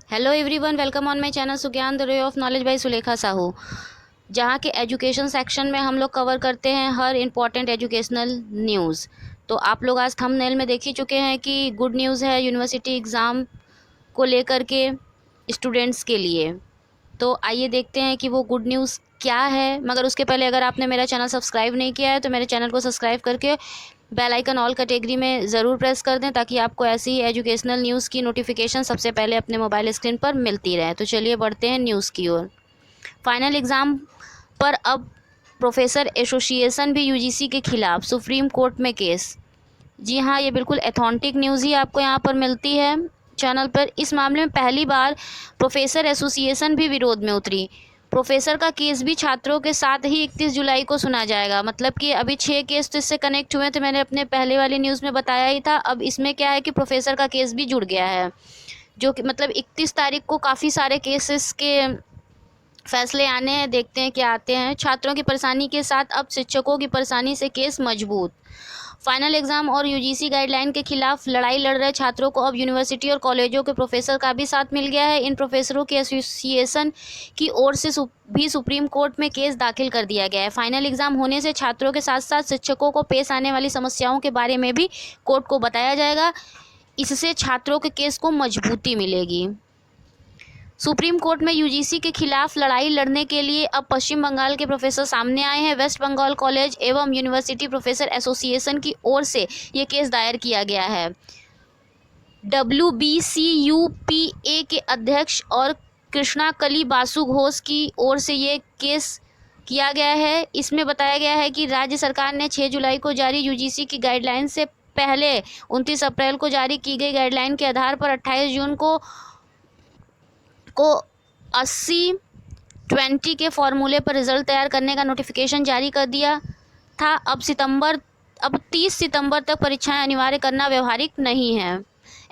Hello everyone, welcome on my channel Sugyan the ray of knowledge by Sulekha Sahu, जहाँ के education section में हम लोग कवर करते हैं हर इम्पॉर्टेंट एजुकेशनल न्यूज़। तो आप लोग आज थंबनेल में देख ही चुके हैं कि गुड न्यूज़ है यूनिवर्सिटी एग्ज़ाम को लेकर के स्टूडेंट्स के लिए। तो आइए देखते हैं कि वो गुड न्यूज़ क्या है। मगर उसके पहले अगर आपने मेरा चैनल सब्सक्राइब नहीं किया है तो मेरे चैनल को सब्सक्राइब करके बेल आइकन ऑल कैटेगरी में ज़रूर प्रेस कर दें, ताकि आपको ऐसी ही एजुकेशनल न्यूज़ की नोटिफिकेशन सबसे पहले अपने मोबाइल स्क्रीन पर मिलती रहे। तो चलिए बढ़ते हैं न्यूज़ की ओर। फाइनल एग्ज़ाम पर अब प्रोफेसर एसोसिएशन भी यूजीसी के खिलाफ सुप्रीम कोर्ट में केस। जी हाँ, ये बिल्कुल ऑथेंटिक न्यूज़ ही आपको यहाँ पर मिलती है चैनल पर। इस मामले में पहली बार प्रोफेसर एसोसिएशन भी विरोध में उतरी। प्रोफेसर का केस भी छात्रों के साथ ही 31 जुलाई को सुना जाएगा। मतलब कि अभी 6 केस तो इससे कनेक्ट हुए थे, मैंने अपने पहले वाली न्यूज़ में बताया ही था। अब इसमें क्या है कि प्रोफेसर का केस भी जुड़ गया है, जो कि मतलब 31 तारीख को काफ़ी सारे केसेस के फैसले आने हैं। देखते हैं क्या आते हैं। छात्रों की परेशानी के साथ अब शिक्षकों की परेशानी से केस मजबूत। फाइनल एग्जाम और यूजीसी गाइडलाइन के खिलाफ लड़ाई लड़ रहे छात्रों को अब यूनिवर्सिटी और कॉलेजों के प्रोफेसर का भी साथ मिल गया है। इन प्रोफेसरों के एसोसिएशन की ओर से भी सुप्रीम कोर्ट में केस दाखिल कर दिया गया है। फाइनल एग्जाम होने से छात्रों के साथ साथ शिक्षकों को पेश आने वाली समस्याओं के बारे में भी कोर्ट को बताया जाएगा। इससे छात्रों के केस को मजबूती मिलेगी। सुप्रीम कोर्ट में यूजीसी के खिलाफ लड़ाई लड़ने के लिए अब पश्चिम बंगाल के प्रोफेसर सामने आए हैं। वेस्ट बंगाल कॉलेज एवं यूनिवर्सिटी प्रोफेसर एसोसिएशन की ओर से ये केस दायर किया गया है। WBCUPA के अध्यक्ष और कृष्णा कली बासु घोष की ओर से ये केस किया गया है। इसमें बताया गया है कि राज्य सरकार ने 6 जुलाई को जारी यूजीसी की गाइडलाइन से पहले 29 अप्रैल को जारी की गई गाइडलाइन के आधार पर 28 जून को 80-20 के फॉर्मूले पर रिजल्ट तैयार करने का नोटिफिकेशन जारी कर दिया था। अब 30 सितंबर तक परीक्षाएं अनिवार्य करना व्यवहारिक नहीं है।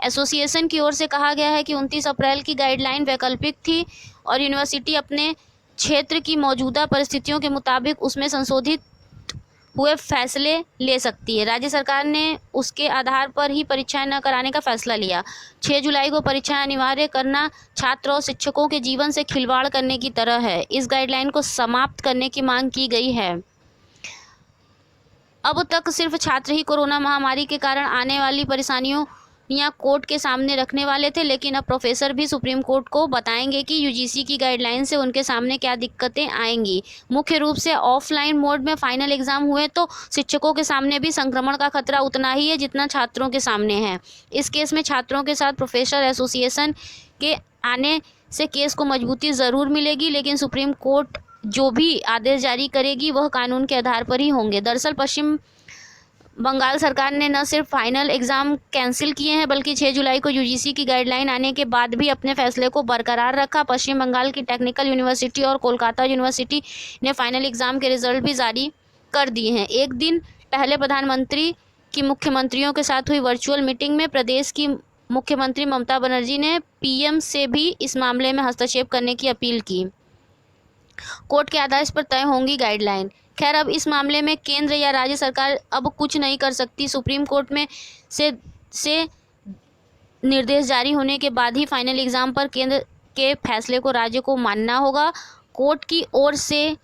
एसोसिएशन की ओर से कहा गया है कि 29 अप्रैल की गाइडलाइन वैकल्पिक थी और यूनिवर्सिटी अपने क्षेत्र की मौजूदा परिस्थितियों के मुताबिक उसमें संशोधित हुए फैसले ले सकती है। राज्य सरकार ने उसके आधार पर ही परीक्षाएं न कराने का फैसला लिया। 6 जुलाई को परीक्षाएं अनिवार्य करना छात्र और शिक्षकों के जीवन से खिलवाड़ करने की तरह है। इस गाइडलाइन को समाप्त करने की मांग की गई है। अब तक सिर्फ छात्र ही कोरोना महामारी के कारण आने वाली परेशानियों कोर्ट के सामने रखने वाले थे, लेकिन अब प्रोफेसर भी सुप्रीम कोर्ट को बताएंगे कि यूजीसी की गाइडलाइन से उनके सामने क्या दिक्कतें आएंगी। मुख्य रूप से ऑफलाइन मोड में फाइनल एग्जाम हुए तो शिक्षकों के सामने भी संक्रमण का खतरा उतना ही है जितना छात्रों के सामने है। इस केस में छात्रों के साथ प्रोफेसर एसोसिएशन के आने से केस को मजबूती ज़रूर मिलेगी, लेकिन सुप्रीम कोर्ट जो भी आदेश जारी करेगी वह कानून के आधार पर ही होंगे। दरअसल पश्चिम बंगाल सरकार ने न सिर्फ फाइनल एग्ज़ाम कैंसिल किए हैं, बल्कि 6 जुलाई को यूजीसी की गाइडलाइन आने के बाद भी अपने फैसले को बरकरार रखा। पश्चिम बंगाल की टेक्निकल यूनिवर्सिटी और कोलकाता यूनिवर्सिटी ने फाइनल एग्ज़ाम के रिजल्ट भी जारी कर दिए हैं। एक दिन पहले प्रधानमंत्री की मुख्यमंत्रियों के साथ हुई वर्चुअल मीटिंग में प्रदेश की मुख्यमंत्री ममता बनर्जी ने पीएम से भी इस मामले में हस्तक्षेप करने की अपील की। कोर्ट के आदेश पर तय होंगी गाइडलाइन। खैर, अब इस मामले में केंद्र या राज्य सरकार अब कुछ नहीं कर सकती। सुप्रीम कोर्ट में से निर्देश जारी होने के बाद ही फाइनल एग्ज़ाम पर केंद्र के फैसले को राज्य को मानना होगा। कोर्ट की ओर से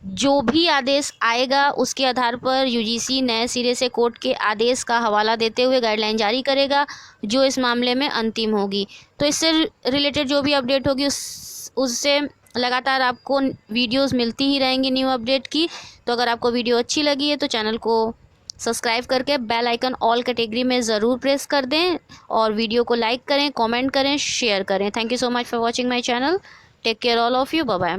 जो भी आदेश आएगा उसके आधार पर यूजीसी नए सिरे से कोर्ट के आदेश का हवाला देते हुए गाइडलाइन जारी करेगा, जो इस मामले में अंतिम होगी। तो इससे रिलेटेड जो भी अपडेट होगी उससे लगातार आपको वीडियोस मिलती ही रहेंगी न्यू अपडेट की। तो अगर आपको वीडियो अच्छी लगी है तो चैनल को सब्सक्राइब करके बेल आइकन ऑल कैटेगरी में ज़रूर प्रेस कर दें और वीडियो को लाइक करें, कमेंट करें, शेयर करें। Thank you so much for watching my channel. Take care all of you. Bye bye.